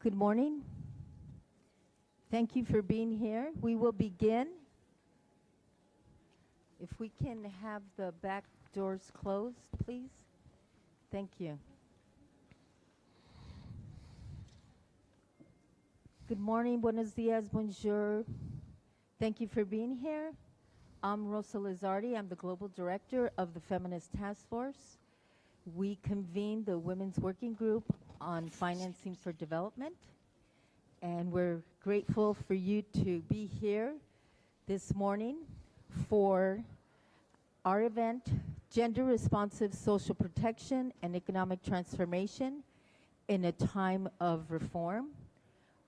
Good morning. Thank you for being here. We will begin. If we can have the back doors closed, please. Thank you. Good morning, buenos dias, bonjour. Thank you for being here. I'm Rosa Lizardi. I'm the Global Director of the Feminist Task Force. We convened the Women's Working Group on Financing for Development, and we're grateful for you to be here this morning for our event, Gender Responsive Social Protection and Economic Transformation in a Time of Reform.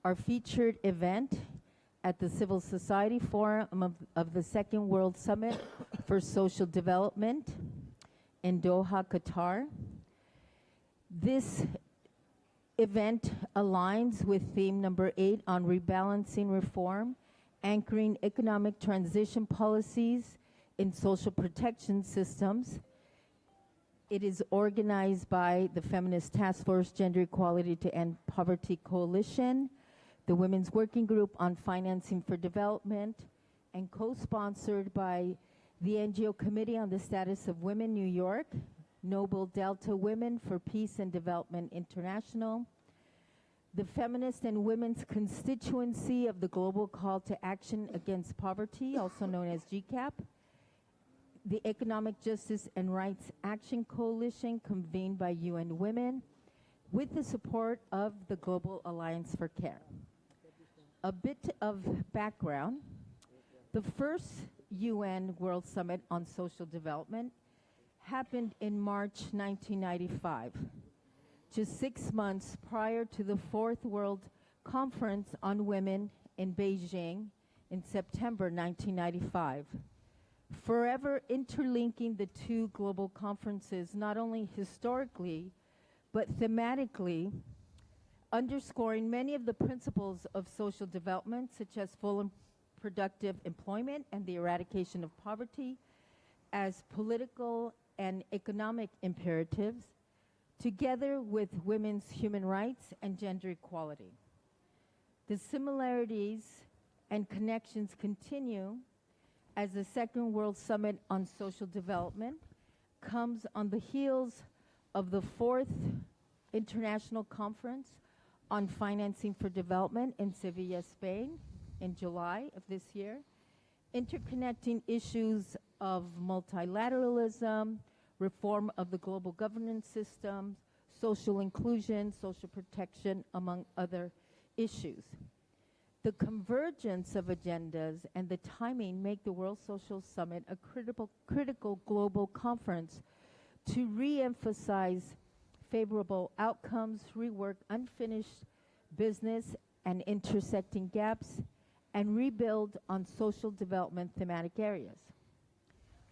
Our featured event at the Civil Society Forum of the Second World Summit for Social Development in Doha, Qatar. This event aligns with theme number 8 on rebalancing reform, anchoring economic transition policies in social protection systems. It is organized by the Feminist Task Force Gender Equality to End Poverty Coalition, the Women's Working Group on Financing for Development, and co-sponsored by the NGO Committee on the Status of Women, New York, Noble Delta Women for Peace and Development International, the Feminist and Women's Constituency of the Global Call to Action Against Poverty, also known as GCAP, the Economic Justice and Rights Action Coalition convened by UN Women, with the support of the Global Alliance for Care. A bit of background. The first UN World Summit on Social Development happened in March 1995, just 6 months prior to the Fourth World Conference on Women in Beijing in September 1995. Forever interlinking the two global conferences, not only historically, but thematically, underscoring many of the principles of social development, such as full and productive employment and the eradication of poverty, as political and economic imperatives, together with women's human rights and gender equality. The similarities and connections continue as the Second World Summit on Social Development comes on the heels of the Fourth International Conference on Financing for Development in Sevilla, Spain, in July of this year, interconnecting issues of multilateralism, reform of the global governance system, social inclusion, social protection, among other issues. The convergence of agendas and the timing make the World Social Summit a critical global conference to re-emphasize favorable outcomes, rework unfinished business and intersecting gaps, and rebuild on social development thematic areas.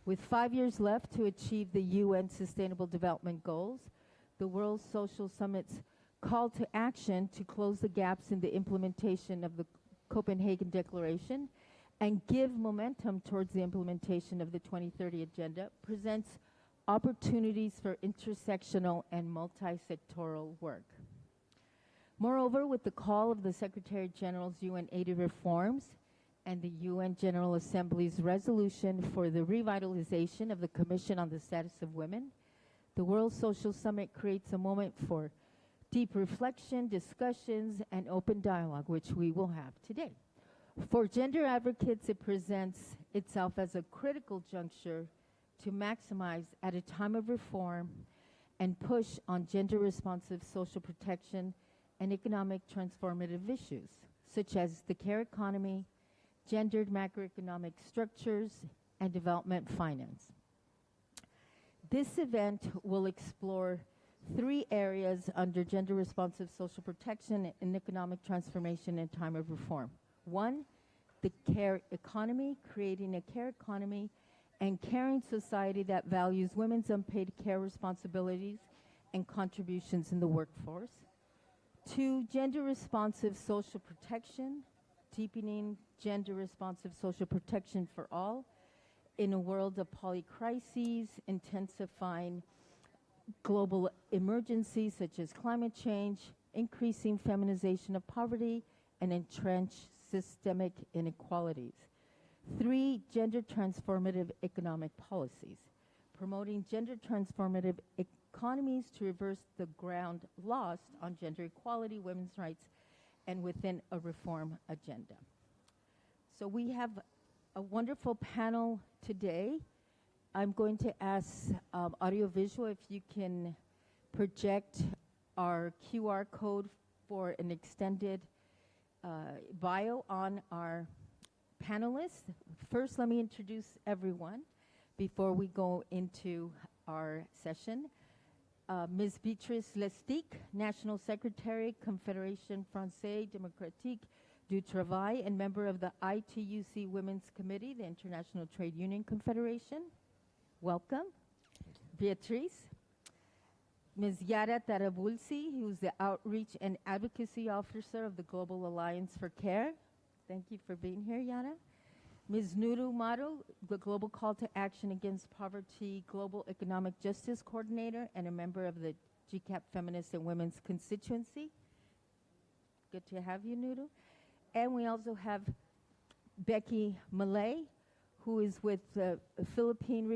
With 5 years left to achieve the UN Sustainable Development Goals, the World Social Summit's call to action to close the gaps in the implementation of the Copenhagen Declaration and give momentum towards the implementation of the 2030 Agenda presents opportunities for intersectional and multi-sectoral work. Moreover, with the call of the Secretary General's UN 80 reforms and the UN General Assembly's resolution for the revitalization of the Commission on the Status of Women, the World Social Summit creates a moment for deep reflection, discussions, and open dialogue, which we will have today. For gender advocates, it presents itself as a critical juncture to maximize at a time of reform and push on gender-responsive social protection and economic transformative issues, such as the care economy, gendered macroeconomic structures, and development finance. This event will explore 3 areas under gender-responsive social protection and economic transformation in time of reform. 1, the care economy, creating a care economy and caring society that values women's unpaid care responsibilities and contributions in the workforce. 2, gender-responsive social protection, deepening gender-responsive social protection for all in a world of polycrises, intensifying global emergencies such as climate change, increasing feminization of poverty, and entrenched systemic inequalities. 3, gender transformative economic policies, promoting gender transformative economies to reverse the ground lost on gender equality, women's rights, and within a reform agenda. So we have a wonderful panel today. I'm going to ask audiovisual if you can project our QR code for an extended bio on our panelists. First, let me introduce everyone before we go into our session. Ms. Beatrice Lestique, National Secretary, Confédération Française Démocratique du Travail, and member of the ITUC Women's Committee, the International Trade Union Confederation. Welcome. Beatrice. Ms. Yara Tarabulsi, who's the Outreach and Advocacy Officer of the Global Alliance for Care. Thank you for being here, Yara. Ms. Nuru Maru, the Global Call to Action Against Poverty Global Economic Justice Coordinator and a member of the GCAP Feminist and Women's Constituency. Good to have you, Nuru. And we also have Becky Malay, who is with the Philippine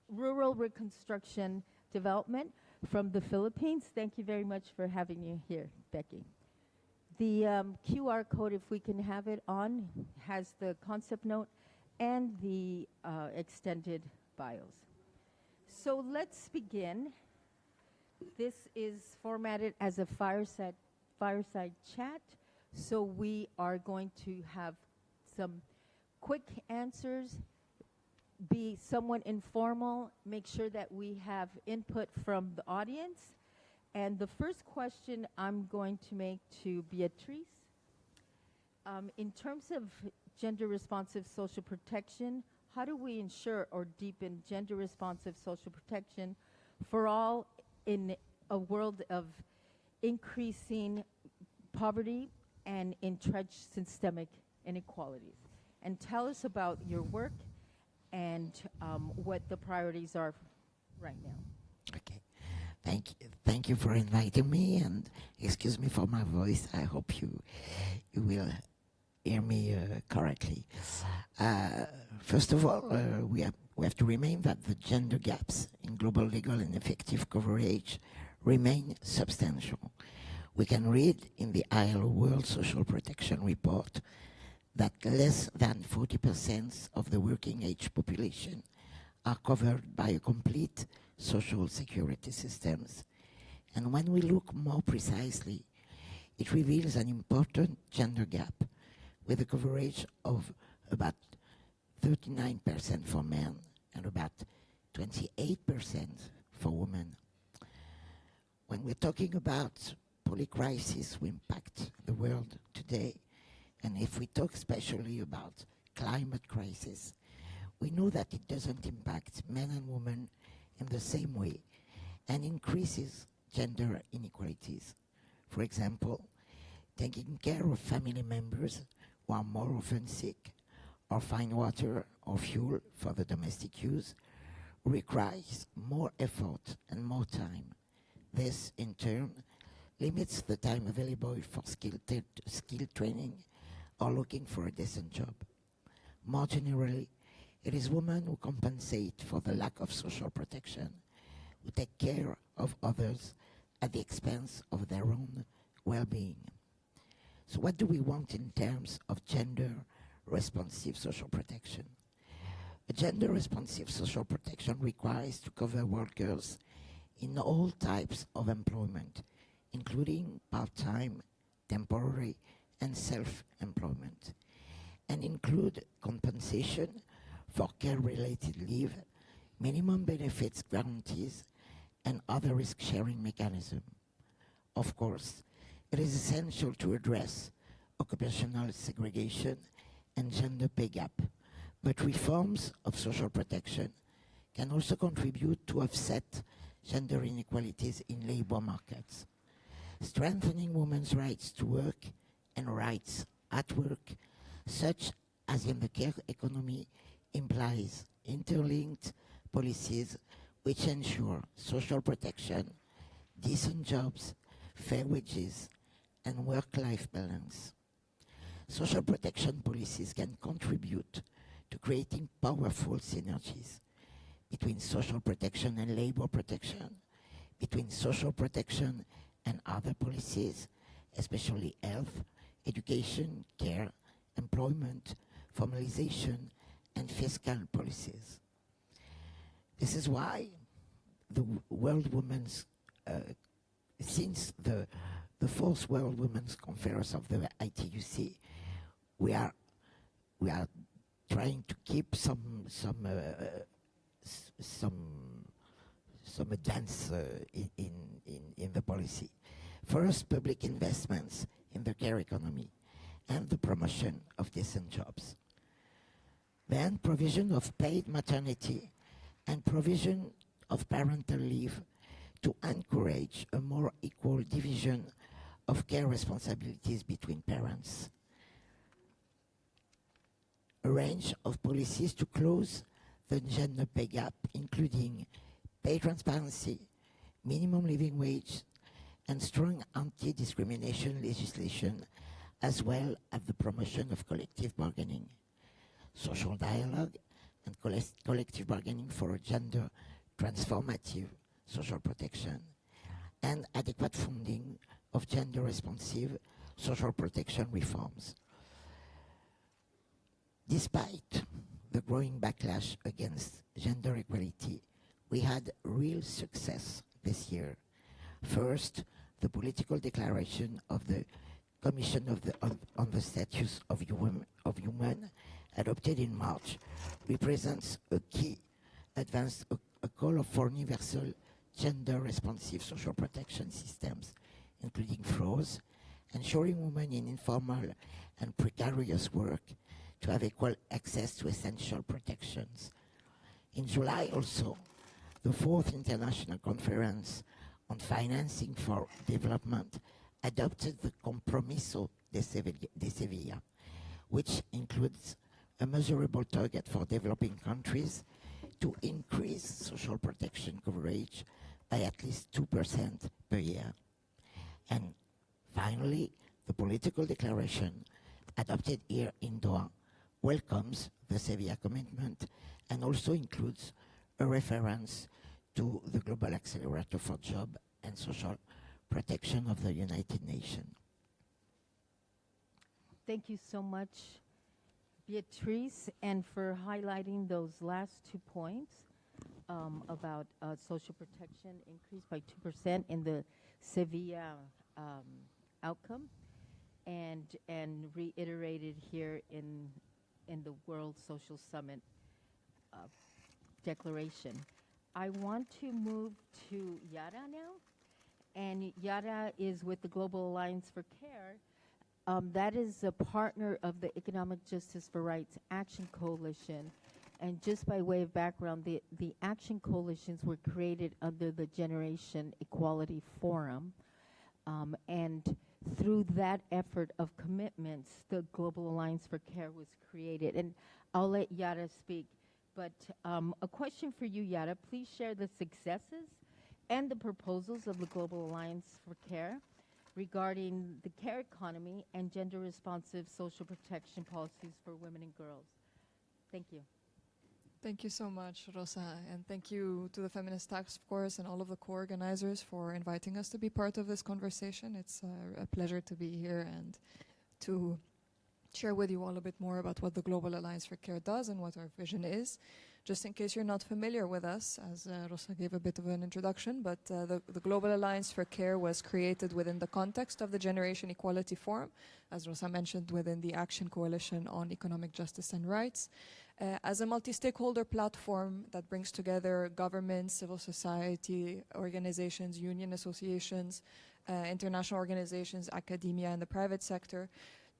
Rural Reconstruction Development from the Philippines. Thank you very much for having you here, Becky. The QR code, if we can have it on, has the concept note and the extended bios. So let's begin. This is formatted as a fireside chat. So we are going to have some quick answers, be somewhat informal, make sure that we have input from the audience. And the first question I'm going to make to Beatrice, in terms of gender-responsive social protection, how do we ensure or deepen gender-responsive social protection for all in a world of increasing poverty and entrenched systemic inequalities? And tell us about your work and what the priorities are right now. Okay. Thank you for inviting me, and excuse me for my voice. I hope you will hear me correctly. First of all, we have to remain that the gender gaps in global legal and effective coverage remain substantial. We can read in the ILO World Social Protection Report that less than 40% of the working age population are covered by a complete social security systems. And when we look more precisely, it reveals an important gender gap with a coverage of about 39% for men and about 28% for women. When we're talking about polycrisis who impact the world today, and if we talk especially about climate crisis, we know that it doesn't impact men and women in the same way and increases gender inequalities. For example, taking care of family members who are more often sick or find water or fuel for the domestic use requires more effort and more time. This, in turn, limits the time available for skill training or looking for a decent job. More generally, it is women who compensate for the lack of social protection, who take care of others at the expense of their own well-being. So what do we want in terms of gender-responsive social protection? A gender-responsive social protection requires to cover workers in all types of employment, including part-time, temporary, and self-employment, and include compensation for care-related leave, minimum benefits guarantees, and other risk-sharing mechanisms. Of course, it is essential to address occupational segregation and gender pay gap, but reforms of social protection can also contribute to offset gender inequalities in labor markets. Strengthening women's rights to work and rights at work, such as in the care economy, implies interlinked policies which ensure social protection, decent jobs, fair wages, and work-life balance. Social protection policies can contribute to creating powerful synergies between social protection and labor protection, between social protection and other policies, especially health, education, care, employment, formalization, and fiscal policies. This is why the World Women's, since the fourth World Women's Conference of the ITUC, we are trying to keep some advance in the policy. First, public investments in the care economy and the promotion of decent jobs. Then, provision of paid maternity and provision of parental leave to encourage a more equal division of care responsibilities between parents. A range of policies to close the gender pay gap, including pay transparency, minimum living wage, and strong anti-discrimination legislation, as well as the promotion of collective bargaining, social dialogue, and collective bargaining for gender-transformative social protection, and adequate funding of gender-responsive social protection reforms. Despite the growing backlash against gender equality, we had real success this year. First, the political declaration of the Commission on the Status of Women, adopted in March, represents a key advance, a call for universal gender-responsive social protection systems, including floors, ensuring women in informal and precarious work to have equal access to essential protections. In July also, the fourth International Conference on Financing for Development adopted the Compromiso de Sevilla, which includes a measurable target for developing countries to increase social protection coverage by at least 2% per year. And finally, the political declaration adopted here in Doha welcomes the Sevilla commitment and also includes a reference to the Global Accelerator for Job and Social Protection of the United Nations. Thank you so much, Beatrice, and for highlighting those last 2 points about social protection increased by 2% in the Sevilla outcome, and reiterated here in the World Social Summit declaration. I want to move to Yara now, and Yara is with the Global Alliance for Care. That is a partner of the Economic Justice for Rights Action Coalition. And just by way of background, the action coalitions were created under the Generation Equality Forum. And through that effort of commitments, the Global Alliance for Care was created. And I'll let Yara speak. But a question for you, Yara. Please share the successes and the proposals of the Global Alliance for Care regarding the care economy and gender-responsive social protection policies for women and girls. Thank you. Thank you so much, Rosa, and thank you to the Feminist Task Force and all of the co-organizers for inviting us to be part of this conversation. It's a pleasure to be here and to share with you all a bit more about what the Global Alliance for Care does and what our vision is. Just in case you're not familiar with us, as Rosa gave a bit of an introduction, but the Global Alliance for Care was created within the context of the Generation Equality Forum, as Rosa mentioned, within the Action Coalition on Economic Justice and Rights, as a multi-stakeholder platform that brings together governments, civil society organizations, union associations, international organizations, academia, and the private sector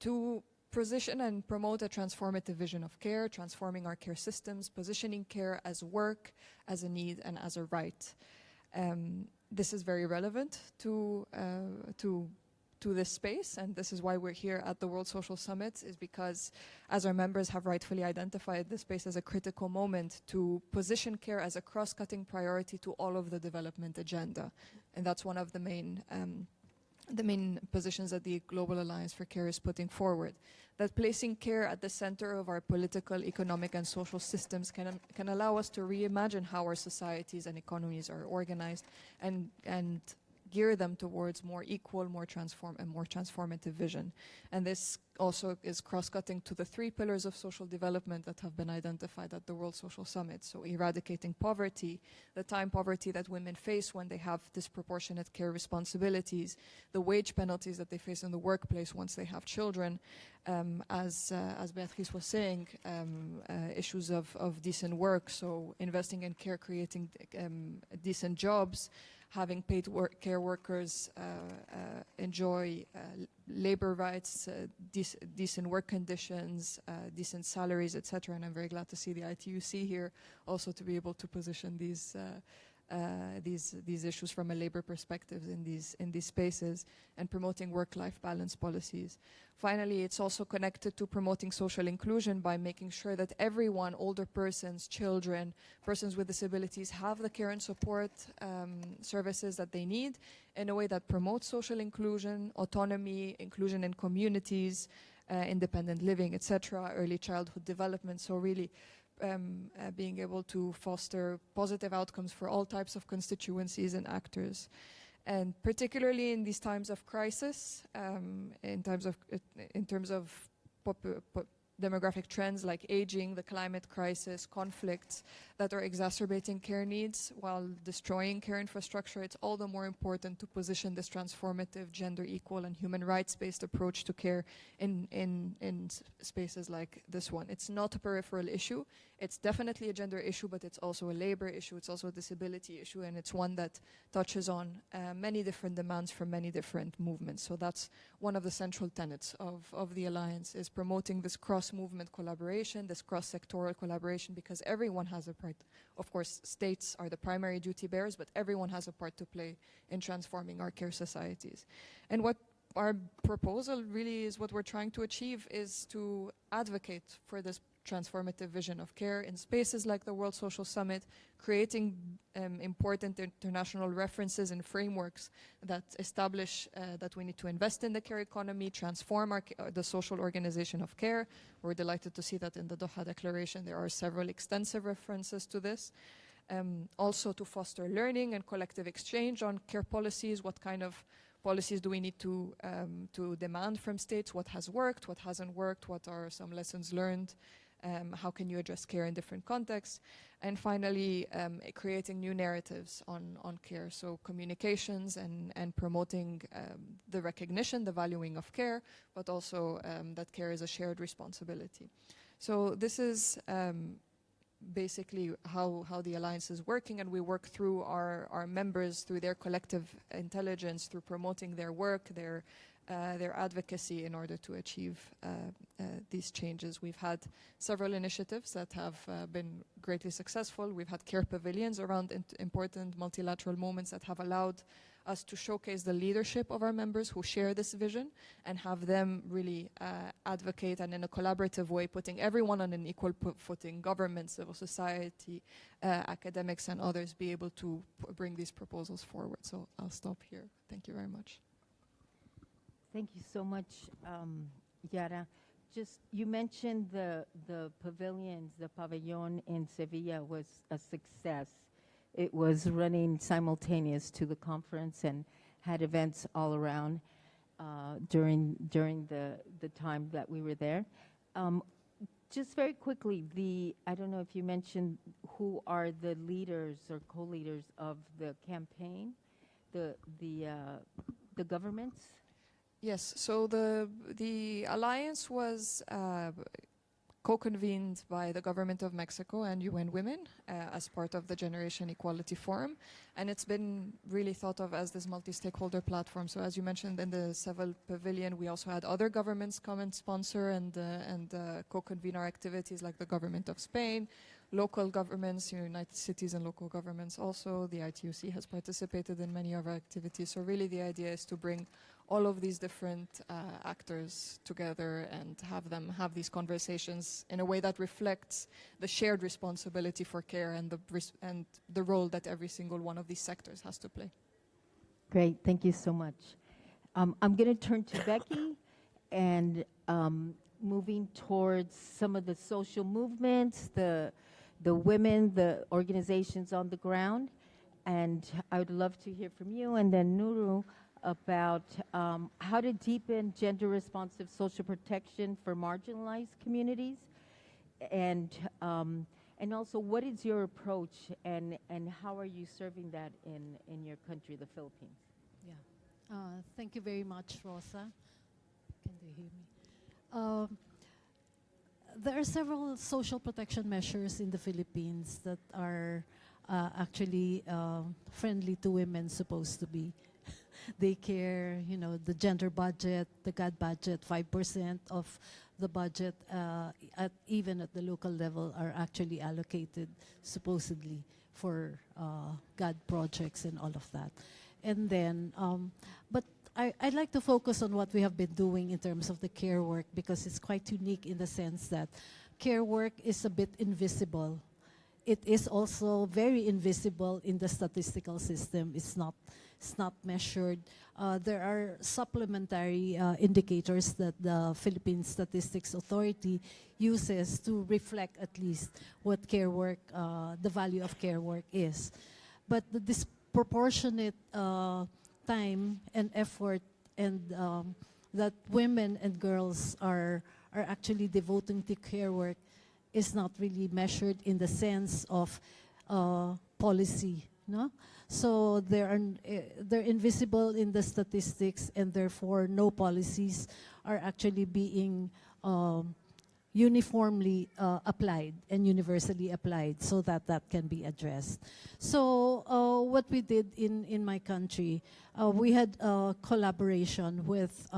to position and promote a transformative vision of care, transforming our care systems, positioning care as work, as a need, and as a right. This is very relevant to to this space, and this is why we're here at the World Social Summit, is because, as our members have rightfully identified, this space as a critical moment to position care as a cross-cutting priority to all of the development agenda. And that's one of the main positions that the Global Alliance for Care is putting forward. That placing care at the center of our political, economic, and social systems can allow us to reimagine how our societies and economies are organized and gear them towards more equal, more transformative vision. And this also is cross-cutting to the 3 pillars of social development that have been identified at the World Social Summit. So eradicating poverty, the time poverty that women face when they have disproportionate care responsibilities, the wage penalties that they face in the workplace once they have children, as Beatrice was saying, issues of decent work, so investing in care, creating decent jobs, having paid care workers enjoy labor rights, decent work conditions, decent salaries, etc. And I'm very glad to see the ITUC here also to be able to position these issues from a labor perspective in these spaces, and promoting work-life balance policies. Finally, it's also connected to promoting social inclusion by making sure that everyone, older persons, children, persons with disabilities, have the care and support services that they need in a way that promotes social inclusion, autonomy, inclusion in communities, independent living, etc., early childhood development. So really being able to foster positive outcomes for all types of constituencies and actors. And particularly in these times of crisis, in terms of demographic trends like aging, the climate crisis, conflicts that are exacerbating care needs while destroying care infrastructure, it's all the more important to position this transformative, gender equal and human rights-based approach to care in spaces like this one. It's not a peripheral issue. It's definitely a gender issue, but it's also a labor issue. It's also a disability issue, and it's one that touches on many different demands from many different movements. So that's one of the central tenets of the Alliance, is promoting this cross-movement collaboration, this cross-sectoral collaboration, because everyone has a part. Of course, states are the primary duty bearers, but everyone has a part to play in transforming our care societies. And what our proposal really is, what we're trying to achieve, is to advocate for this transformative vision of care in spaces like the World Social Summit, creating important international references and frameworks that establish that we need to invest in the care economy, transform the social organization of care. We're delighted to see that in the Doha Declaration there are several extensive references to this. Also to foster learning and collective exchange on care policies. What kind of policies do we need to demand from states? What has worked? What hasn't worked? What are some lessons learned? How can you address care in different contexts? And finally, creating new narratives on care. So communications and promoting the recognition, the valuing of care, but also that care is a shared responsibility. So this is basically how the Alliance is working, and we work through our members, through their collective intelligence, through promoting their work, their advocacy in order to achieve these changes. We've had several initiatives that have been greatly successful. We've had care pavilions around important multilateral moments that have allowed us to showcase the leadership of our members who share this vision and have them really advocate, and in a collaborative way, putting everyone on an equal footing, government, civil society, academics and others, be able to bring these proposals forward. So I'll stop here. Thank you very much. Thank you so much, Yara. Just, you mentioned the pavilions. The pavilion in Sevilla was a success. It was running simultaneous to the conference and had events all around during the time that we were there. Just very quickly, I don't know if you mentioned who are the leaders or co-leaders of the campaign, the governments. Yes, so the alliance was co-convened by the government of Mexico and UN Women as part of the Generation Equality Forum, and it's been really thought of as this multi-stakeholder platform. So as you mentioned in the Seville Pavilion, we also had other governments come and sponsor and co-convene our activities, like the government of Spain, local governments, United Cities and local governments also. The ITUC has participated in many of our activities. So really the idea is to bring all of these different actors together and have them have these conversations in a way that reflects the shared responsibility for care and the role that every single one of these sectors has to play. Great, thank you so much. I'm going to turn to Becky and moving towards some of the social movements, the women, the organizations on the ground. And I would love to hear from you, and then Nuru, about how to deepen gender-responsive social protection for marginalized communities, and also what is your approach, and how are you serving that in your country, the Philippines? Yeah. Thank you very much, Rosa. Can they hear me? There are several social protection measures in the Philippines that are actually friendly to women, supposed to be. Daycare, you know, the gender budget, the GAD budget, 5% of the budget, even at the local level, are actually allocated supposedly for GAD projects and all of that. And then, but I'd like to focus on what we have been doing in terms of the care work, because it's quite unique in the sense that care work is a bit invisible. It is also very invisible in the statistical system. It's not measured. There are supplementary indicators that the Philippine Statistics Authority uses to reflect at least what care work, the value of care work is. But the disproportionate time and effort and that women and girls are actually devoting to care work is not really measured in the sense of policy, no? So they're invisible in the statistics, and therefore no policies are actually being uniformly applied and universally applied so that that can be addressed. So what we did in my country, we had a collaboration with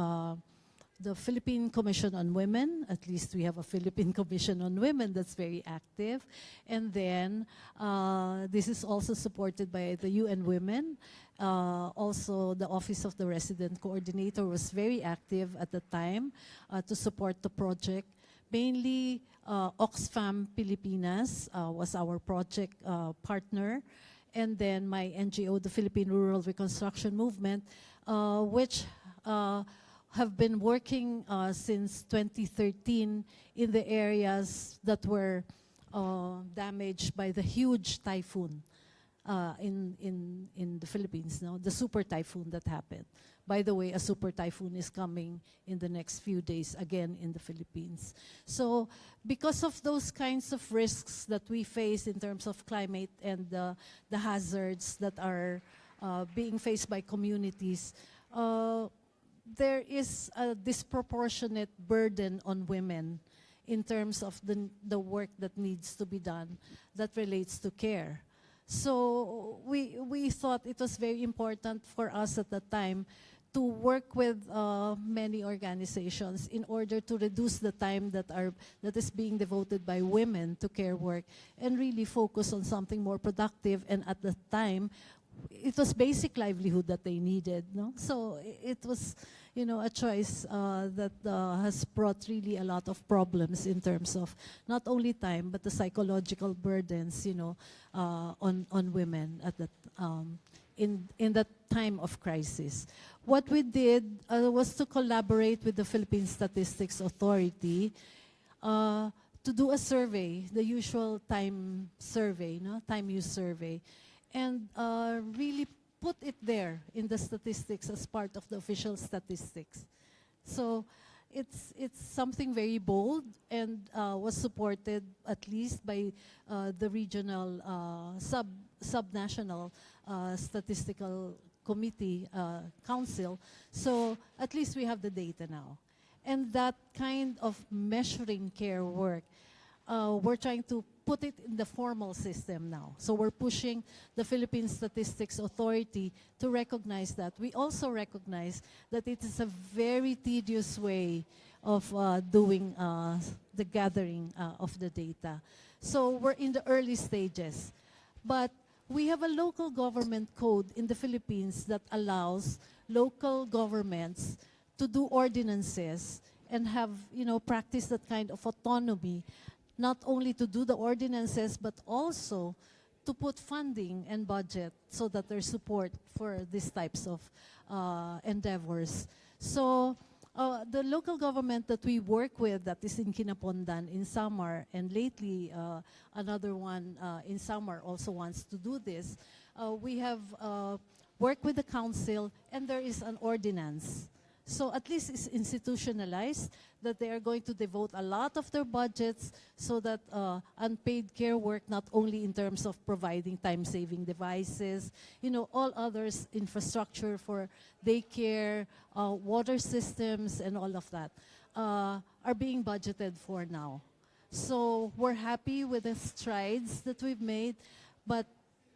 the Philippine Commission on Women. At least we have a Philippine Commission on Women that's very active. And then this is also supported by the UN Women. Also, the Office of the Resident Coordinator was very active at the time to support the project. Mainly, Oxfam Pilipinas was our project partner. And then my NGO, the Philippine Rural Reconstruction Movement, which have been working since 2013 in the areas that were damaged by the huge typhoon in the Philippines, no? The super typhoon that happened. By the way, a super typhoon is coming in the next few days again in the Philippines. So because of those kinds of risks that we face in terms of climate and the hazards that are being faced by communities, there is a disproportionate burden on women in terms of the work that needs to be done that relates to care. So we thought it was very important for us at the time to work with many organizations in order to reduce the time that is being devoted by women to care work and really focus on something more productive. And at the time, it was basic livelihood that they needed, no? So it was, you know, a choice that has brought really a lot of problems in terms of not only time but the psychological burdens, you know, on women at that in that time of crisis. What we did was to collaborate with the Philippine Statistics Authority to do a survey, the usual time survey, no? Time use survey, and really put it there in the statistics as part of the official statistics. So it's something very bold and was supported at least by the regional subnational statistical committee council. So at least we have the data now. And that kind of measuring care work, we're trying to put it in the formal system now. So we're pushing the Philippine Statistics Authority to recognize that. We also recognize that it is a very tedious way of doing the gathering of the data. So we're in the early stages. But we have a local government code in the Philippines that allows local governments to do ordinances and have, practice that kind of autonomy, not only to do the ordinances, but also to put funding and budget so that there's support for these types of endeavors. So the local government that we work with, that is in Kinapondan, in Samar, and lately another one in Samar also wants to do this, we have worked with the council, and there is an ordinance. So at least it's institutionalized that they are going to devote a lot of their budgets so that unpaid care work, not only in terms of providing time-saving devices, all others, infrastructure for daycare, water systems, and all of that, are being budgeted for now. So we're happy with the strides that we've made, but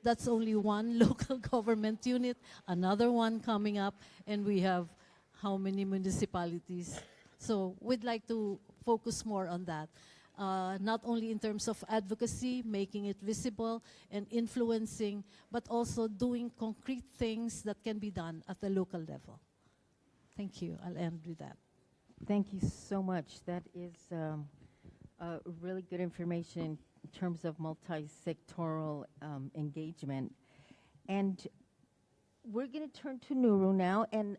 that's only one local government unit, another one coming up, and we have how many municipalities? So we'd like to focus more on that, not only in terms of advocacy, making it visible and influencing, but also doing concrete things that can be done at the local level. Thank you. I'll end with that. Thank you so much. That is really good information in terms of multi-sectoral engagement. And we're going to turn to Nuru now, and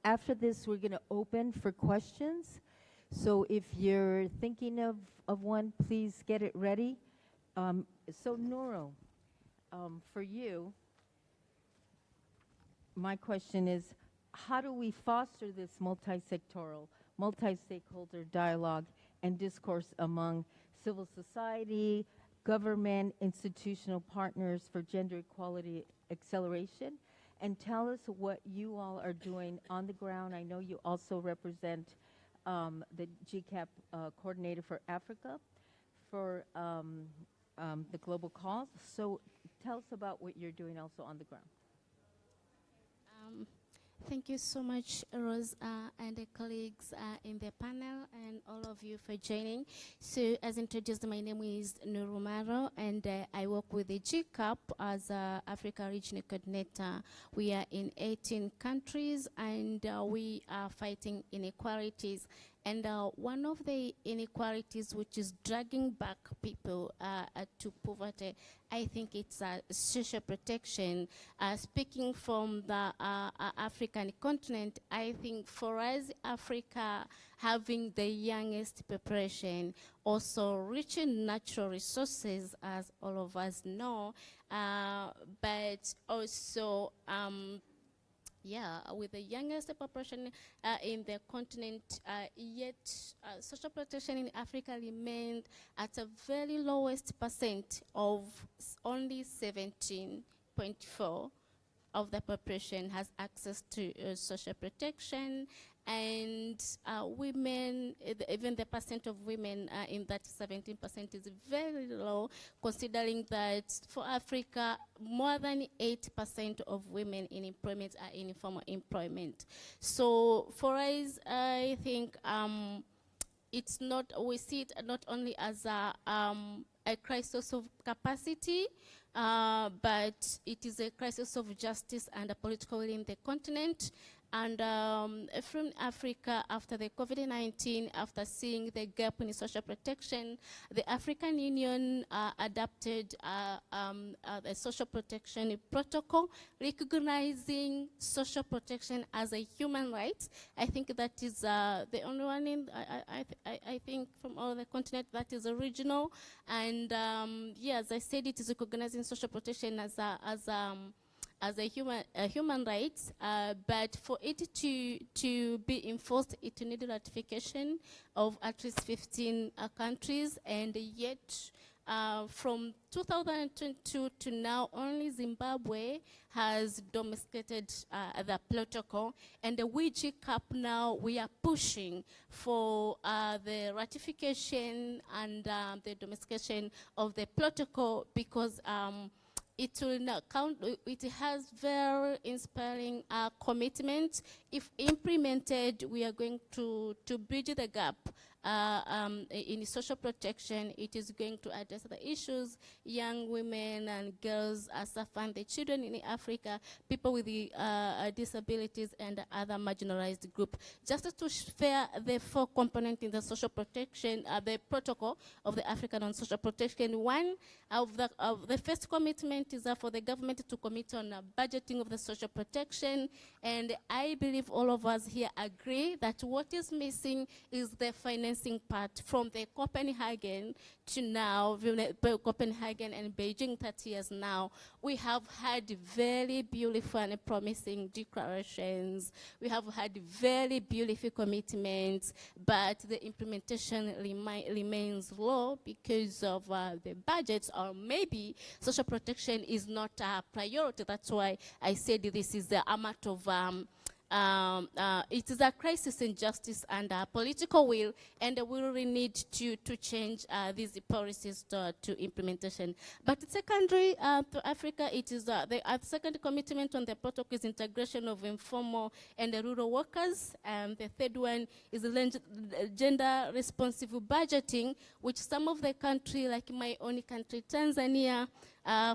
after this, we're going to open for questions. So if you're thinking of one, please get it ready. So Nuru, for you, my question is, how do we foster this multi-sectoral, multi-stakeholder dialogue and discourse among civil society, government, institutional partners for gender equality acceleration? And tell us what you all are doing on the ground. I know you also represent the GCAP coordinator for Africa for the global cause. So tell us about what you're doing also on the ground. Thank you so much, Rose, and the colleagues in the panel, and all of you for joining. So, as introduced, my name is Nuru Maro, and I work with the GCAP as Africa Regional Coordinator. We are in 18 countries, and we are fighting inequalities. And one of the inequalities which is dragging back people to poverty, I think it's social protection. Speaking from the African continent, I think for us, Africa having the youngest population, also rich in natural resources, as all of us know, but also with the youngest population in the continent, yet social protection in Africa remained at a very lowest percent of only 17.4 of the population has access to social protection, and women, even the percent of women in that 17% is very low, considering that for Africa, more than 8% of women in employment are in informal employment. So for us, I think it's not, we see it not only as a crisis of capacity, but it is a crisis of justice and political will in the continent. And from Africa, after the COVID-19, after seeing the gap in social protection, the African Union adopted the social protection protocol, recognizing social protection as a human right. I think that is the only one in, I think from all the continent that is original. And as I said, it is recognizing social protection as a human right, but for it to be enforced, it needed ratification of at least 15 countries, and yet from 2022 to now, only Zimbabwe has domesticated the protocol, and we GCAP now, we are pushing for the ratification and the domestication of the protocol, because it will not count. It has very inspiring commitment. If implemented, we are going to bridge the gap in social protection, it is going to address the issues young women and girls suffer, and the children in Africa, people with disabilities and other marginalized group. Just to share the 4 components in the social protection, the protocol of the African on social protection. One of the first commitment is for the government to commit on budgeting of the social protection, and I believe all of us here agree that what is missing is the financing part from the Copenhagen to now, Copenhagen and Beijing 30 years now. We have had very beautiful and promising declarations. We have had very beautiful commitments, but the implementation remains low because of the budgets, or maybe social protection is not a priority. That's why I said this is a matter of it is a crisis in justice and political will, and we really need to change these policies to implementation. But secondary to Africa, it is the second commitment on the protocol is integration of informal and rural workers. The third one is gender responsive budgeting, which some of the country, like my own country, Tanzania,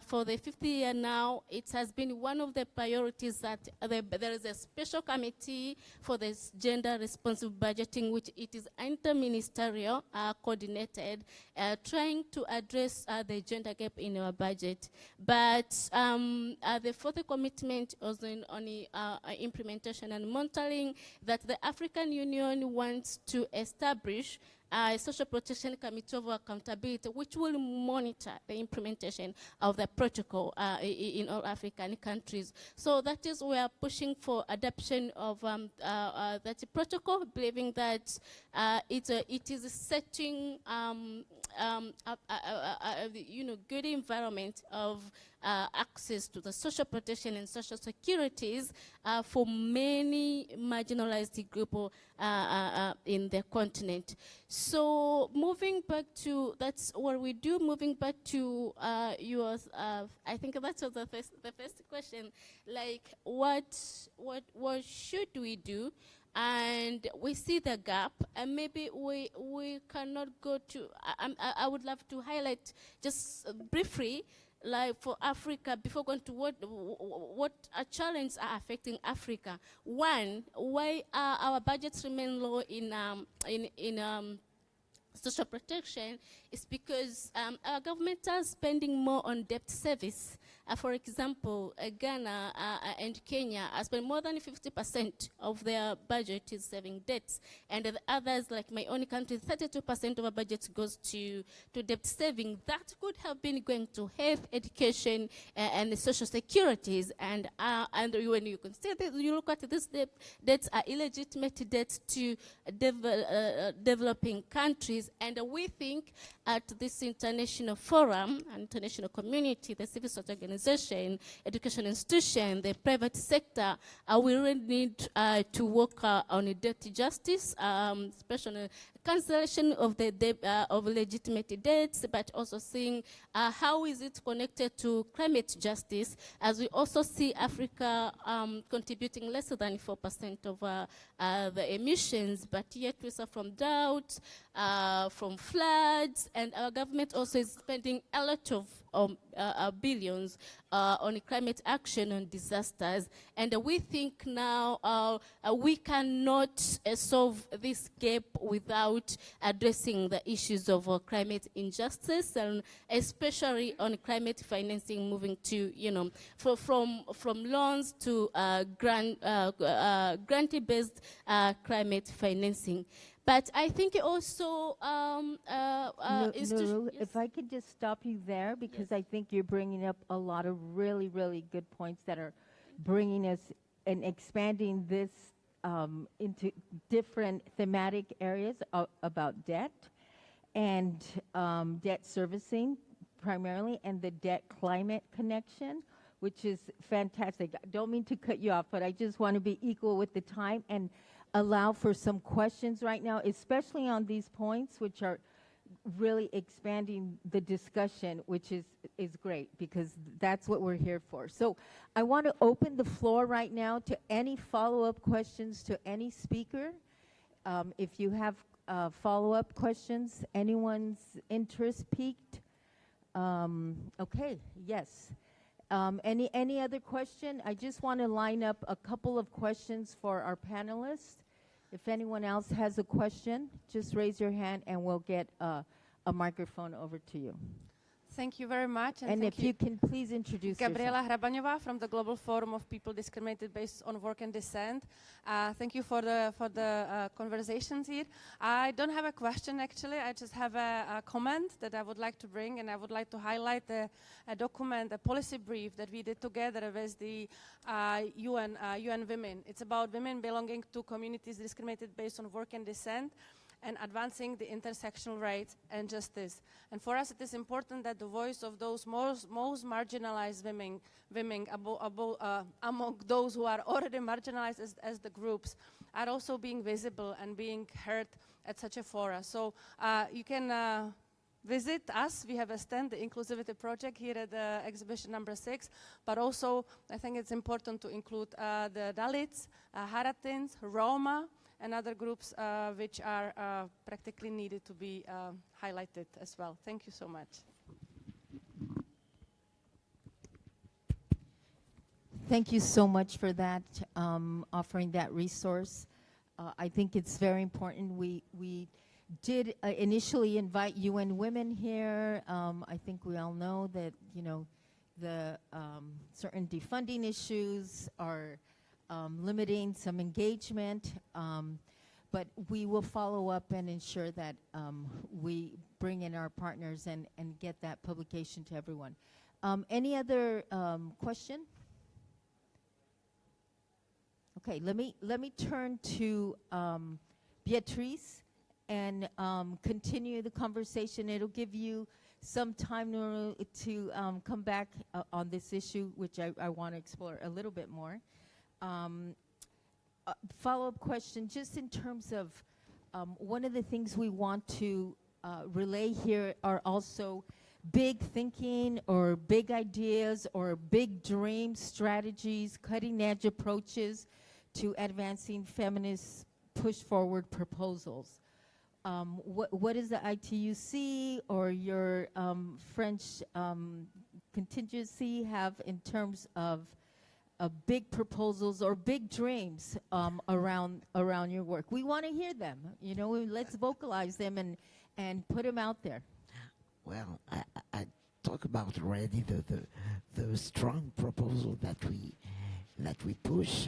for the 50th year now, it has been one of the priorities that there is a special committee for this gender responsive budgeting, which it is interministerial, coordinated, trying to address the gender gap in our budget. But the fourth commitment was on the implementation and monitoring, that the African Union wants to establish a social protection committee of accountability, which will monitor the implementation of the protocol in all African countries. So that is, we are pushing for adoption of that protocol, believing that it is setting good environment of access to the social protection and social securities for many marginalized groups in the continent. So moving back to, that's what we do, moving back to yours, I think that was the first question, like what should we do? And we see the gap, and maybe we cannot go to, I would love to highlight just briefly, like for Africa, before going to what challenges are affecting Africa. One, why our budgets remain low in social protection is because our government are spending more on debt service. For example, Ghana and Kenya spend more than 50% of their budget is serving debts, and the others, like my own country, 32% of our budget goes to debt saving. That could have been going to health, education, and social securities. And when you consider, you look at this debts are illegitimate debts to developing countries, and we think at this international forum, international community, the civil society organization, education institution, the private sector, we really need to work on debt justice, especially cancellation of the of legitimate debts, but also seeing how is it connected to climate justice, as we also see Africa contributing less than 4% of the emissions, but yet we suffer from drought, from floods, and our government also is spending a lot of billions on climate action, on disasters, and we think now we cannot solve this gap without addressing the issues of climate injustice, and especially on climate financing, moving to, from loans to grant-based climate financing. But I think also Nurul, if I could just stop you there, because I think you're bringing up a lot of really, really good points that are bringing us and expanding this into different thematic areas about debt and debt servicing primarily, and the debt climate connection, which is fantastic. I don't mean to cut you off, but I just want to be equal with the time and allow for some questions right now, especially on these points, which are really expanding the discussion, which is great, because that's what we're here for. So I want to open the floor right now to any follow-up questions to any speaker. If you have follow-up questions? Anyone's interest piqued? Okay, yes. Any other question? I just want to line up a couple of questions for our panelists. If anyone else has a question, just raise your hand and we'll get a microphone over to you. Thank you very much. And if you can please introduce Gabriela yourself. Hrabaňová from the Global Forum of People Discriminated Based on Work and Descent. Thank you for the conversations here. I don't have a question actually. I just have a comment that I would like to bring, and I would like to highlight a document, a policy brief that we did together with the UN Women. It's about women belonging to communities discriminated based on work and descent, and advancing the intersectional rights and justice. And for us, it is important that the voice of those most marginalized women among those who are already marginalized as the groups are also being visible and being heard at such a fora. So you can visit us. We have a stand, the Inclusivity Project, here at the exhibition number 6. But also, I think it's important to include the Dalits, Haratins, Roma, and other groups which are practically needed to be highlighted as well. Thank you so much. Thank you so much for that, offering that resource. I think it's very important. We did initially invite UN Women here. I think we all know that, the certain defunding issues are limiting some engagement, but we will follow up and ensure that we bring in our partners and get that publication to everyone. Any other question? Okay, let me turn to Beatrice and continue the conversation. It'll give you some time to come back on this issue, which I want to explore a little bit more. Follow-up question, just in terms of one of the things we want to relay here are also big thinking or big ideas or big dreams, strategies, cutting-edge approaches to advancing feminist push-forward proposals. What does the ITUC or your French contingency have in terms of big proposals or big dreams around your work? We want to hear them. Let's vocalize them and put them out there. Well, I talk about already the strong proposal that we push,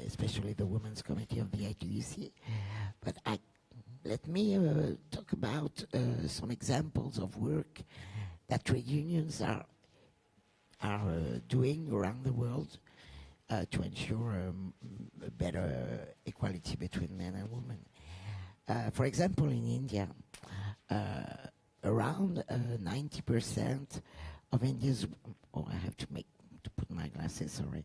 especially the Women's Committee of the ITUC. But let me talk about some examples of work that trade unions are doing around the world to ensure a better equality between men and women. For example, in India, around 90% of India's, I have to put my glasses, sorry.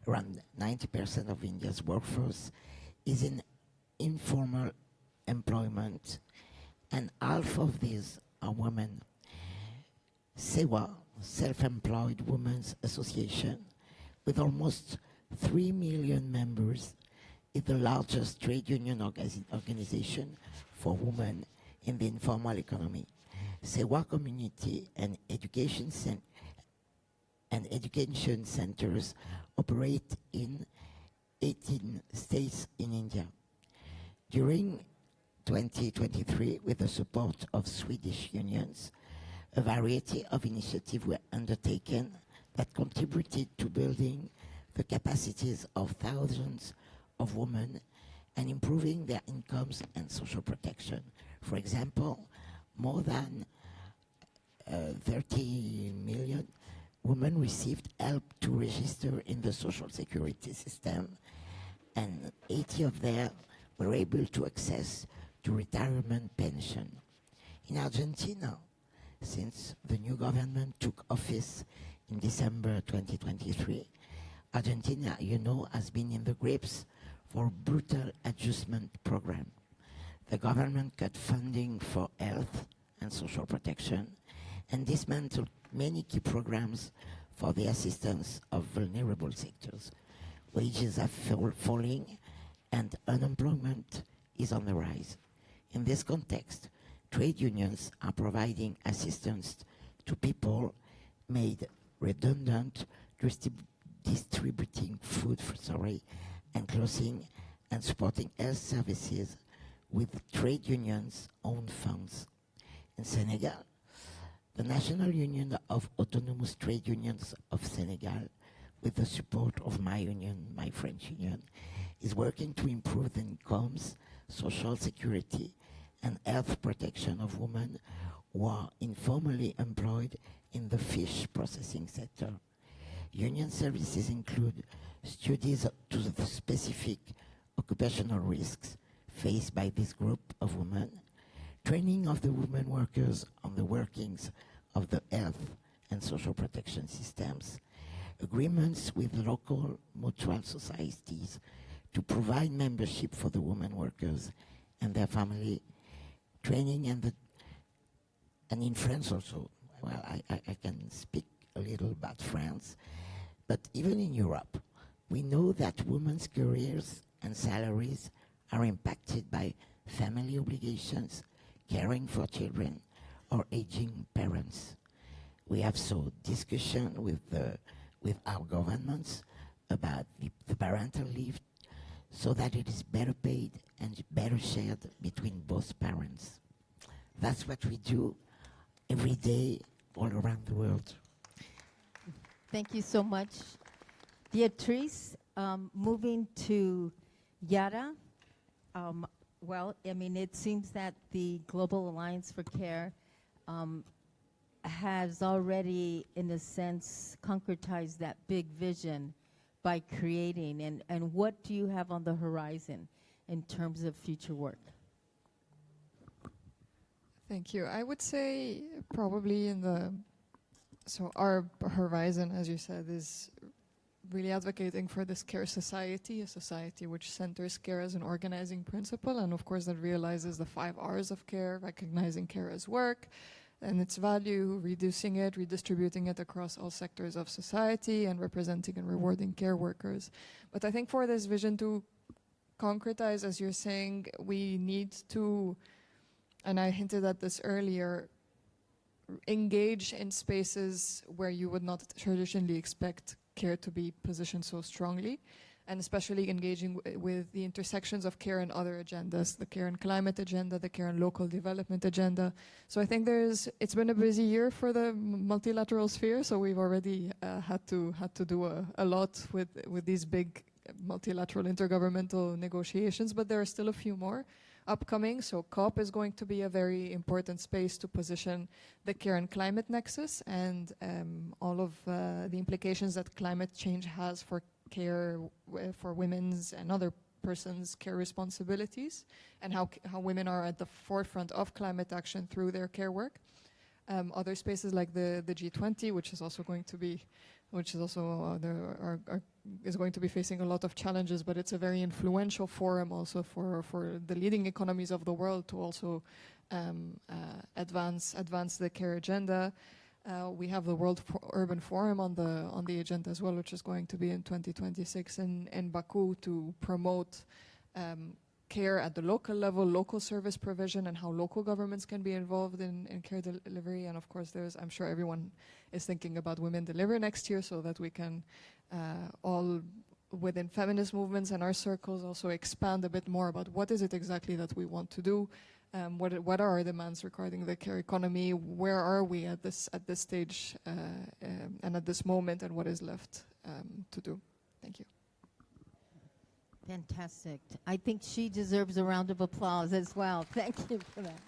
Around 90% of India's workforce is in informal employment, and half of these are women. SEWA, Self-Employed Women's Association, with almost 3 million members, is the largest trade union organization for women in the informal economy. SEWA community and education centers operate in 18 states in India. During 2023, with the support of Swedish unions, a variety of initiatives were undertaken that contributed to building the capacities of thousands of women and improving their incomes and social protection. For example, more than 30 million women received help to register in the social security system, and 80 of them were able to access to retirement pension. In Argentina, since the new government took office in December 2023, Argentina, has been in the grips for a brutal adjustment program. The government cut funding for health and social protection and dismantled many key programs for the assistance of vulnerable sectors. Wages are falling and unemployment is on the rise. In this context, trade unions are providing assistance to people made redundant, distributing food, and clothing, and supporting health services with trade unions' own funds. In Senegal, the National Union of Autonomous Trade Unions of Senegal, with the support of my union, my French union, is working to improve the incomes, social security, and health protection of women who are informally employed in the fish processing sector. Union services include studies to the specific occupational risks faced by this group of women, training of the women workers on the workings of the health and social protection systems, agreements with local mutual societies to provide membership for the women workers and their family, training and in France also. Well, I can speak a little about France, but even in Europe, we know that women's careers and salaries are impacted by family obligations, caring for children, or aging parents. We have so discussion with our governments about the parental leave so that it is better paid and better shared between both parents. That's what we do every day all around the world. Thank you so much. Beatrice, moving to Yara. Well, I mean, it seems that the Global Alliance for Care has already, in a sense, concretized that big vision by creating, and what do you have on the horizon in terms of future work? Thank you. I would say probably so our horizon, as you said, is really advocating for this care society, a society which centers care as an organizing principle, and of course that realizes the 5 R's of care, recognizing care as work and its value, reducing it, redistributing it across all sectors of society, and representing and rewarding care workers. But I think for this vision to concretize, as you're saying, we need to, and I hinted at this earlier, engage in spaces where you would not traditionally expect care to be positioned so strongly, and especially engaging with the intersections of care and other agendas, the care and climate agenda, the care and local development agenda. So I think it's been a busy year for the multilateral sphere, so we've already had to do a lot with these big multilateral intergovernmental negotiations, but there are still a few more upcoming. So COP is going to be a very important space to position the care and climate nexus, and all of the implications that climate change has for care, for women's and other persons' care responsibilities, and how women are at the forefront of climate action through their care work. Other spaces like the G20, which is also going to be, is going to be facing a lot of challenges, but it's a very influential forum also for the leading economies of the world to also advance the care agenda. We have the World Urban Forum on the agenda as well, which is going to be in 2026 in Baku to promote care at the local level, local service provision, and how local governments can be involved in care delivery. And of course, I'm sure everyone is thinking about Women Deliver next year, so that we can all within feminist movements and our circles also expand a bit more about what is it exactly that we want to do. What are our demands regarding the care economy? Where are we at this stage and at this moment, and what is left to do? Thank you. Fantastic. I think she deserves a round of applause as well. Thank you for that.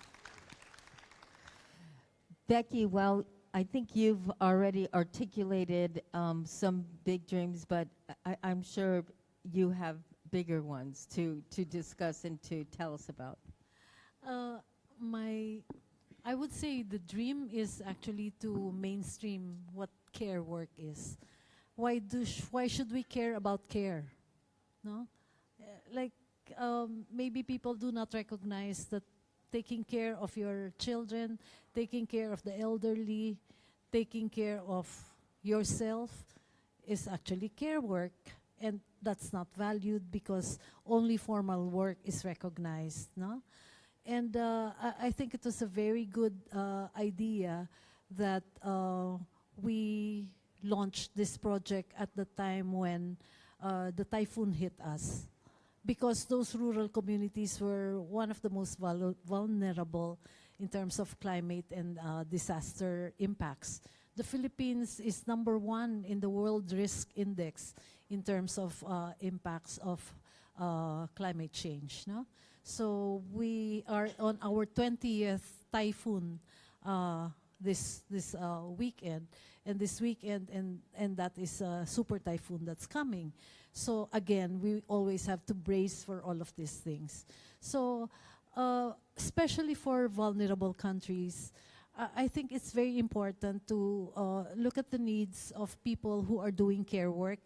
Becky, well, I think you've already articulated some big dreams, but I'm sure you have bigger ones to discuss and to tell us about. I would say the dream is actually to mainstream what care work is. Why should we care about care? No, maybe people do not recognize that taking care of your children, taking care of the elderly, taking care of yourself is actually care work. and that's not valued because only formal work is recognized, no? And I think it was a very good idea that we launched this project at the time when the typhoon hit us, because those rural communities were one of the most vulnerable in terms of climate and disaster impacts. The Philippines is #1 in the World Risk Index in terms of impacts of climate change. No? So we are on our 20th typhoon this weekend, and this weekend, and that is a super typhoon that's coming. So again, we always have to brace for all of these things. So especially for vulnerable countries, I think it's very important to look at the needs of people who are doing care work,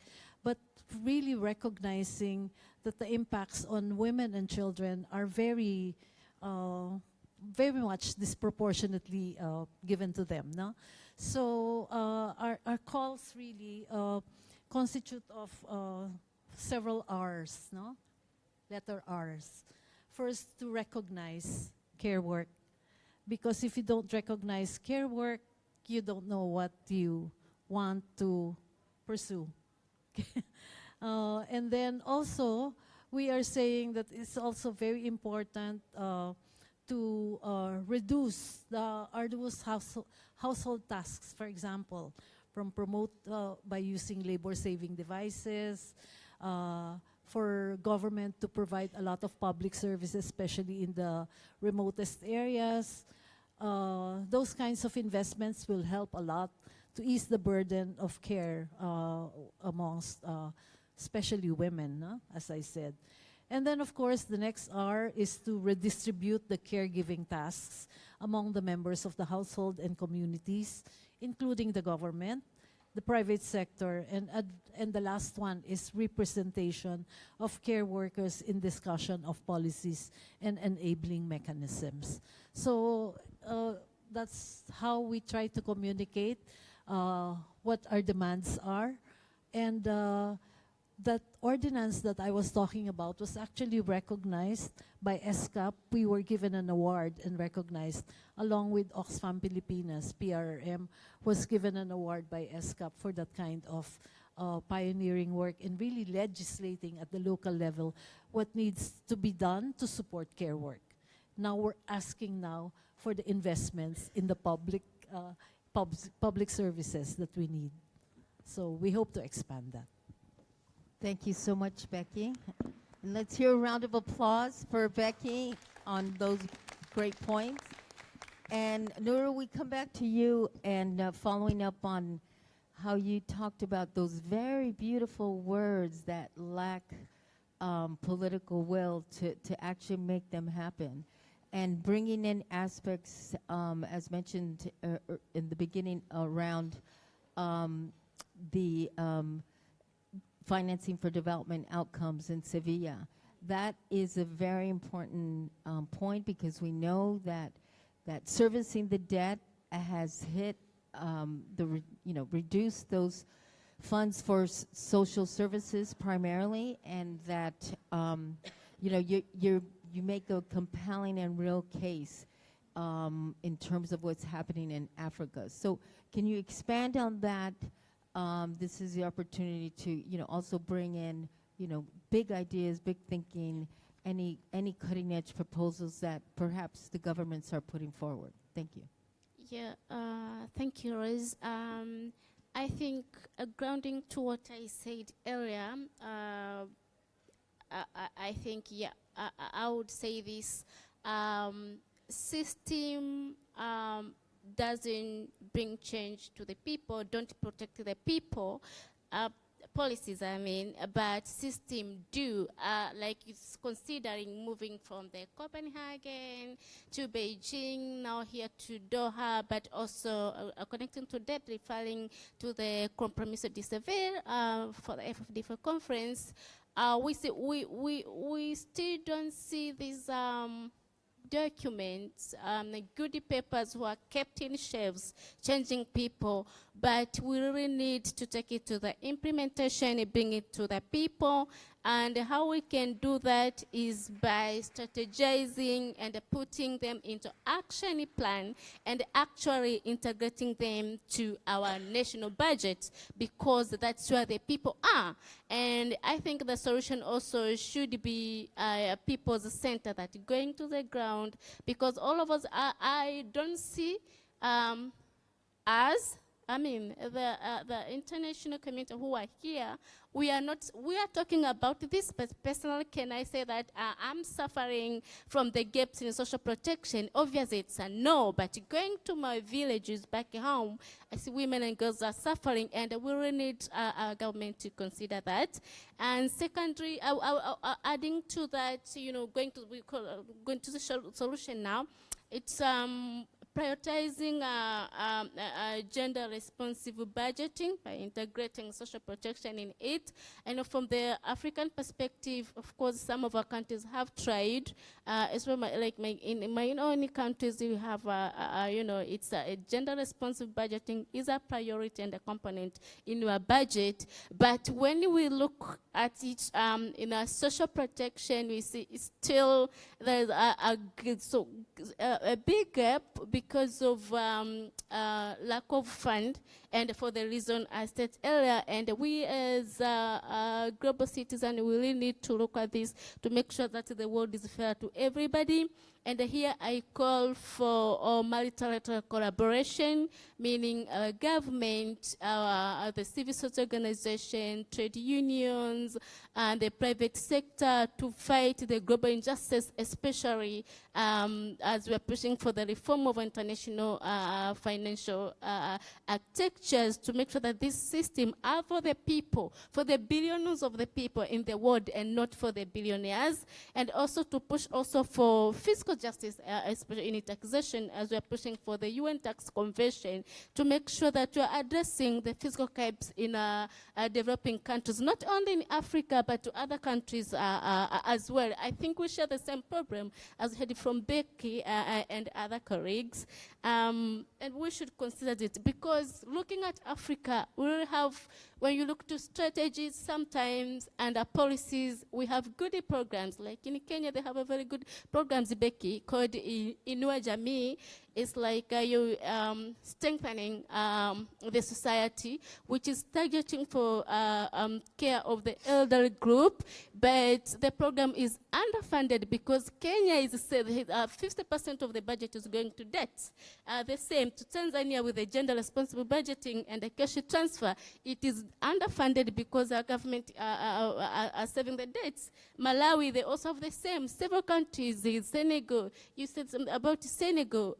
but really recognizing that the impacts on women and children are very much disproportionately given to them. No? So our calls really constitute of several R's, no? Letter R's. First, to recognize care work, because if you don't recognize care work, you don't know what you want to pursue. And then also, we are saying that it's also very important to reduce the arduous household tasks, for example, from promote by using labor-saving devices, for government to provide a lot of public services, especially in the remotest areas. Those kinds of investments will help a lot to ease the burden of care amongst especially women, no? As I said. And then, of course, the next R is to redistribute the caregiving tasks among the members of the household and communities, including the government, the private sector, and the last one is representation of care workers in discussion of policies and enabling mechanisms. So that's how we try to communicate what our demands are. And that ordinance that I was talking about was actually recognized by ESCAP. We were given an award and recognized, along with Oxfam Pilipinas. PRM was given an award by ESCAP for that kind of pioneering work in really legislating at the local level what needs to be done to support care work. Now we're asking now for the investments in the public services that we need. So we hope to expand that. Thank you so much, Becky. And let's hear a round of applause for Becky on those great points. And Nura, we come back to you and following up on how you talked about those very beautiful words that lack political will to actually make them happen. And bringing in aspects, as mentioned in the beginning, around the financing for development outcomes in Sevilla. That is a very important point, because we know that servicing the debt has hit reduced those funds for social services primarily, and that you make a compelling and real case in terms of what's happening in Africa. So can you expand on that? This is the opportunity to, also bring in, big ideas, big thinking, any cutting edge proposals that perhaps the governments are putting forward. Thank you. Yeah, thank you, Rose. I think grounding to what I said earlier, I think, I would say this, system doesn't bring change to the people, don't protect the people, policies, but system do, like it's considering moving from the Copenhagen to Beijing, now here to Doha, but also connecting to that, referring to the Compromiso de Seville for the FFD conference. We still don't see these documents, the goodie papers who are kept in shelves, changing people. but we really need to take it to the implementation and bring it to the people. And how we can do that is by strategizing and putting them into action plan and actually integrating them to our national budget, because that's where the people are. And I think the solution also should be people's center, that going to the ground, because all of us, I don't see us, I mean, the international community who are here, we are talking about this, but personally, can I say that I'm suffering from the gaps in social protection? Obviously, it's a no, but going to my villages back home, I see women and girls are suffering, and we really need our government to consider that. And secondly, adding to that, you know, going to the solution now, it's prioritizing gender-responsive budgeting by integrating social protection in it. And from the African perspective, of course, some of our countries have tried. In my own countries, we have, you know, it's a gender-responsive budgeting is a priority and a component in our budget. But when we look at it in our social protection, we see still there's a big gap because of lack of fund, and for the reason I stated earlier. And we as global citizens, we really need to look at this to make sure that the world is fair to everybody. And here I call for multilateral collaboration, meaning government, the civil society organization, trade unions, and the private sector to fight the global injustice, especially as we're pushing for the reform of international financial architectures, to make sure that this system are for the people, for the billions of the people in the world, and not for the billionaires. And also to push also for fiscal justice, especially in taxation, as we are pushing for the UN Tax Convention, to make sure that we are addressing the fiscal gaps in developing countries, not only in Africa, but to other countries as well. I think we share the same problem, as heard from Becky and other colleagues. And we should consider it, because looking at Africa, we will have, when you look to strategies sometimes and policies, we have good programs. Like in Kenya, they have a very good programs, Becky, called Inua Jamii. It's like you strengthening the society, which is targeting for care of the elderly group, but the program is underfunded because Kenya is 50% of the budget is going to debt. The same to Tanzania with the gender responsible budgeting and the cash transfer, it is underfunded because our government are saving the debts. Malawi, they also have the same. Several countries, Senegal, you said something about Senegal,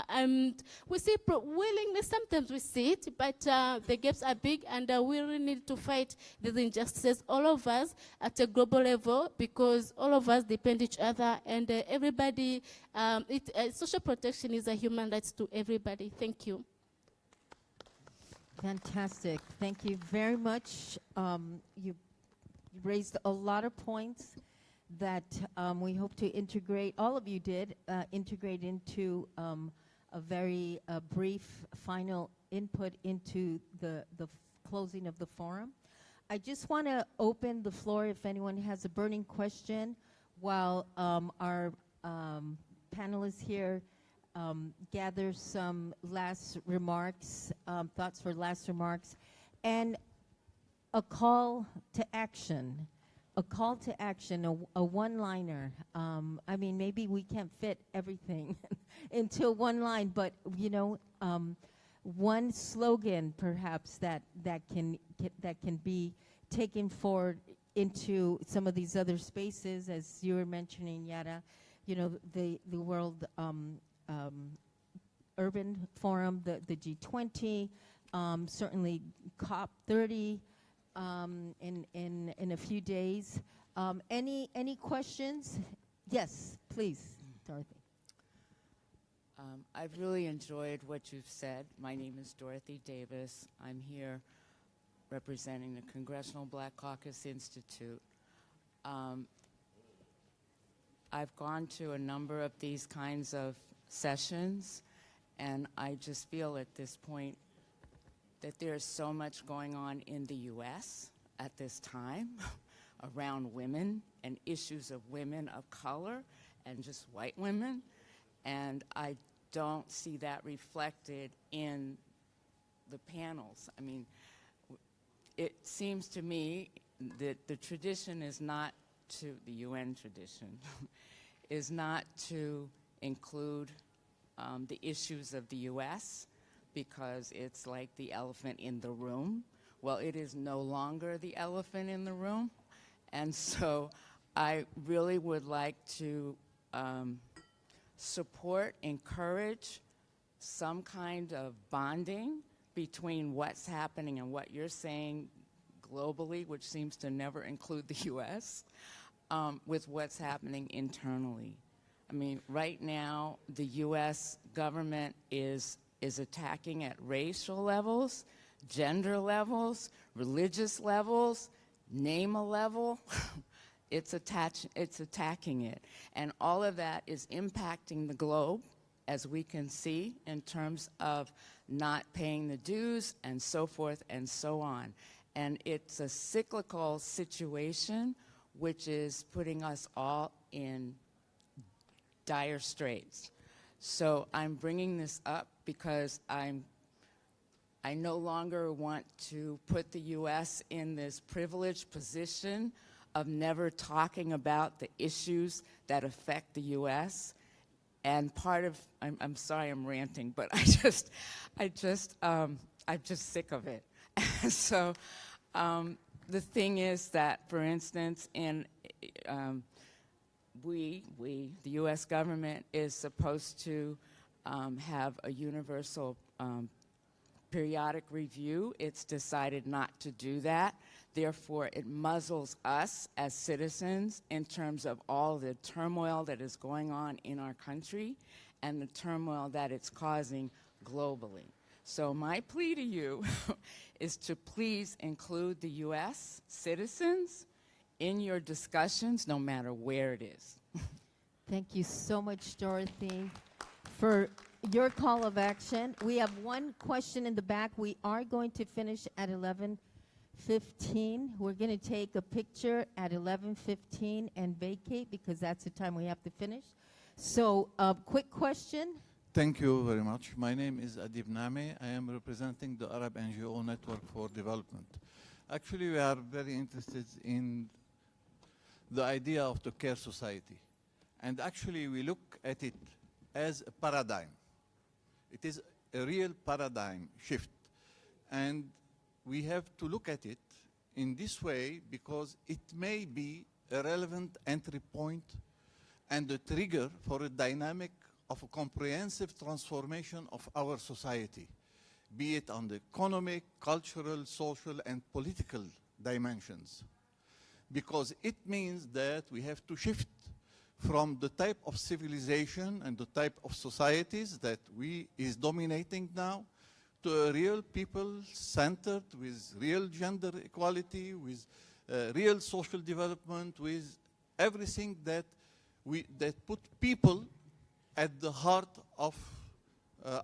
and we see willingness, sometimes we see it, but the gaps are big, and we really need to fight these injustices, all of us, at a global level, because all of us depend each other, and everybody, social protection is a human right to everybody. Thank you. Fantastic. Thank you very much. You raised a lot of points that we hope to integrate, all of you did, integrate into a very brief final input into the closing of the forum. I just want to open the floor if anyone has a burning question while our panelists here gather some last remarks, thoughts for last remarks, and a call to action. A call to action, a one-liner. I mean, maybe we can't fit everything into one line, but you know, one slogan perhaps that can be taken forward into some of these other spaces, as you were mentioning, Yara. You know, the World Urban Forum, the G20, certainly COP30. In a few days. Any questions? Yes, please, Dorothy. I've really enjoyed what you've said. My name is Dorothy Davis. I'm here representing the Congressional Black Caucus Institute. I've gone to a number of these kinds of sessions, and I just feel at this point that there's so much going on in the U.S. at this time around women and issues of women of color and just white women, and I don't see that reflected in the panels. I mean, it seems to me that the tradition is not to, the UN tradition, is not to include the issues of the U.S. because it's like the elephant in the room. Well, it is no longer the elephant in the room. And so I really would like to support, encourage some kind of bonding between what's happening and what you're saying globally, which seems to never include the U.S., with what's happening internally. I mean, right now, the U.S. government is attacking at racial levels, gender levels, religious levels, name a level. It's attacking it. And all of that is impacting the globe, as we can see, in terms of not paying the dues and so forth and so on. And it's a cyclical situation which is putting us all in dire straits. So I'm bringing this up because I no longer want to put the U.S. in this privileged position of never talking about the issues that affect the U.S. And part of, I'm sorry I'm ranting, but I'm just sick of it. So the thing is that, for instance, in the U.S. government is supposed to have a universal periodic review. It's decided not to do that. Therefore, it muzzles us as citizens in terms of all the turmoil that is going on in our country and the turmoil that it's causing globally. So my plea to you is to please include the U.S. citizens in your discussions, no matter where it is. Thank you so much, Dorothy, for your call of action. We have one question in the back. We are going to finish at 11:15. We're going to take a picture at 11:15 and vacate because that's the time we have to finish. So, quick question. Thank you very much. My name is Adib Name. I am representing the Arab NGO Network for Development. Actually, we are very interested in the idea of the care society. And actually, we look at it as a paradigm. It is a real paradigm shift. And we have to look at it in this way because it may be a relevant entry point and a trigger for a dynamic of a comprehensive transformation of our society, be it on the economic, cultural, social, and political dimensions. Because it means that we have to shift from the type of civilization and the type of societies that is dominating now to a real people-centered with real gender equality, with real social development, with everything that put people at the heart of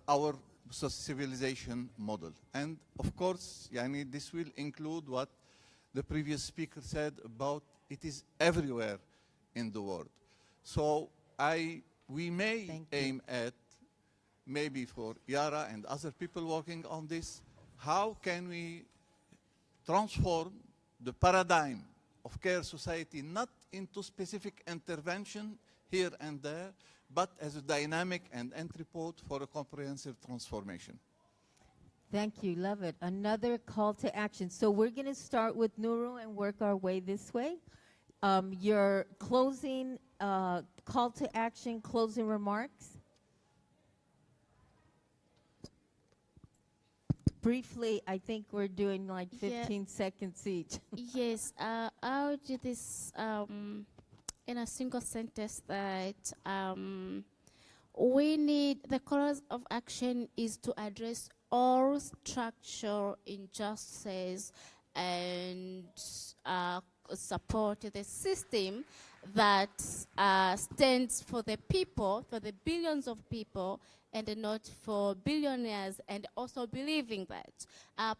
our civilization model. And of course, this will include what the previous speaker said about it is everywhere in the world. So we may aim at, maybe for Yara and other people working on this, how can we transform the paradigm of care society not into specific intervention here and there, but as a dynamic and entry point for a comprehensive transformation. Thank you. Love it. Another call to action. So we're going to start with Nuru and work our way this way. Your closing call to action, closing remarks. Briefly, I think we're doing like 15 seconds each. Yes, I'll do this in a single sentence that we need, the cause of action is to address all structural injustices and support the system that stands for the people, for the billions of people, and not for billionaires, and also believing that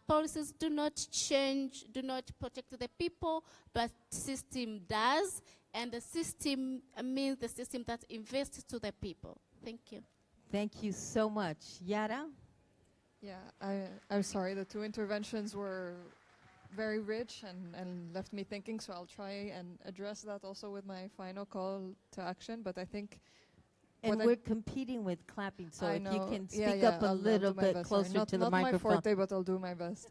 policies do not change, do not protect the people, but system does, and the system means the system that invests to the people. Thank you. Thank you so much. Yara? Yeah, I'm sorry, the two interventions were very rich and left me thinking, so I'll try and address that also with my final call to action. But I think And what we're competing with clapping, so I if you know, can yeah, speak yeah, up a I'll little do my bit best. Sorry, closer not, to the not microphone. my forte, but I'll do my best.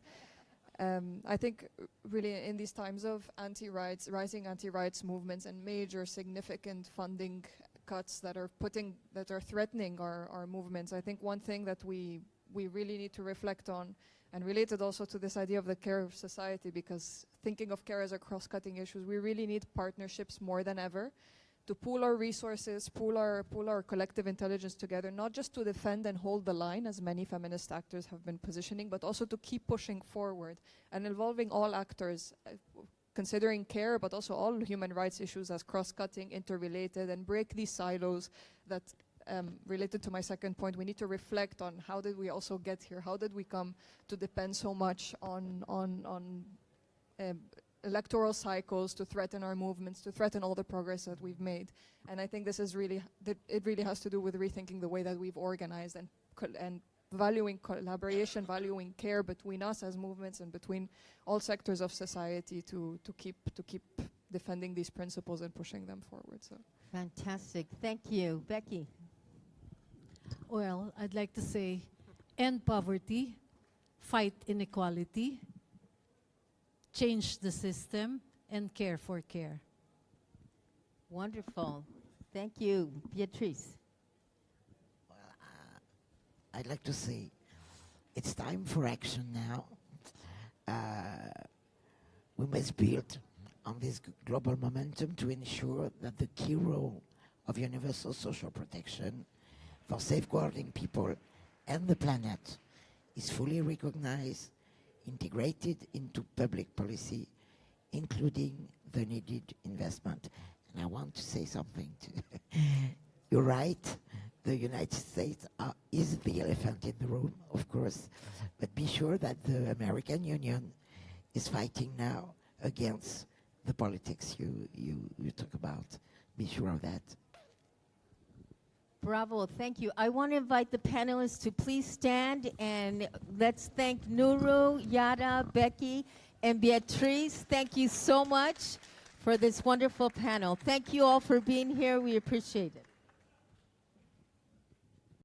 I think really in these times of anti-rights, rising anti-rights movements and major significant funding cuts that are threatening our movements, I think one thing that we really need to reflect on, and related also to this idea of the care of society, because thinking of care as a cross-cutting issue, we really need partnerships more than ever to pool our resources, pool our collective intelligence together, not just to defend and hold the line, as many feminist actors have been positioning, but also to keep pushing forward and involving all actors, considering care, but also all human rights issues as cross-cutting, interrelated, and break these silos that, related to my second point, we need to reflect on how did we also get here? How did we come to depend so much on electoral cycles to threaten our movements, to threaten all the progress that we've made? And I think this is really, it really has to do with rethinking the way that we've organized and valuing collaboration, valuing care between us as movements and between all sectors of society to keep defending these principles and pushing them forward. So. Fantastic. Thank you. Becky? Well, I'd like to say, end poverty, fight inequality, change the system, and care for care. Wonderful. Thank you. Beatrice? Well, I'd like to say it's time for action now. We must build on this global momentum to ensure that the key role of universal social protection for safeguarding people and the planet is fully recognized, integrated into public policy, including the needed investment. And I want to say something. You're right, the United States is the elephant in the room, of course, but be sure that the American Union is fighting now against the politics you talk about. Be sure of that. Bravo, thank you. I want to invite the panelists to please stand, and let's thank Nuru, Yara, Becky, and Beatrice. Thank you so much for this wonderful panel. Thank you all for being here. We appreciate it.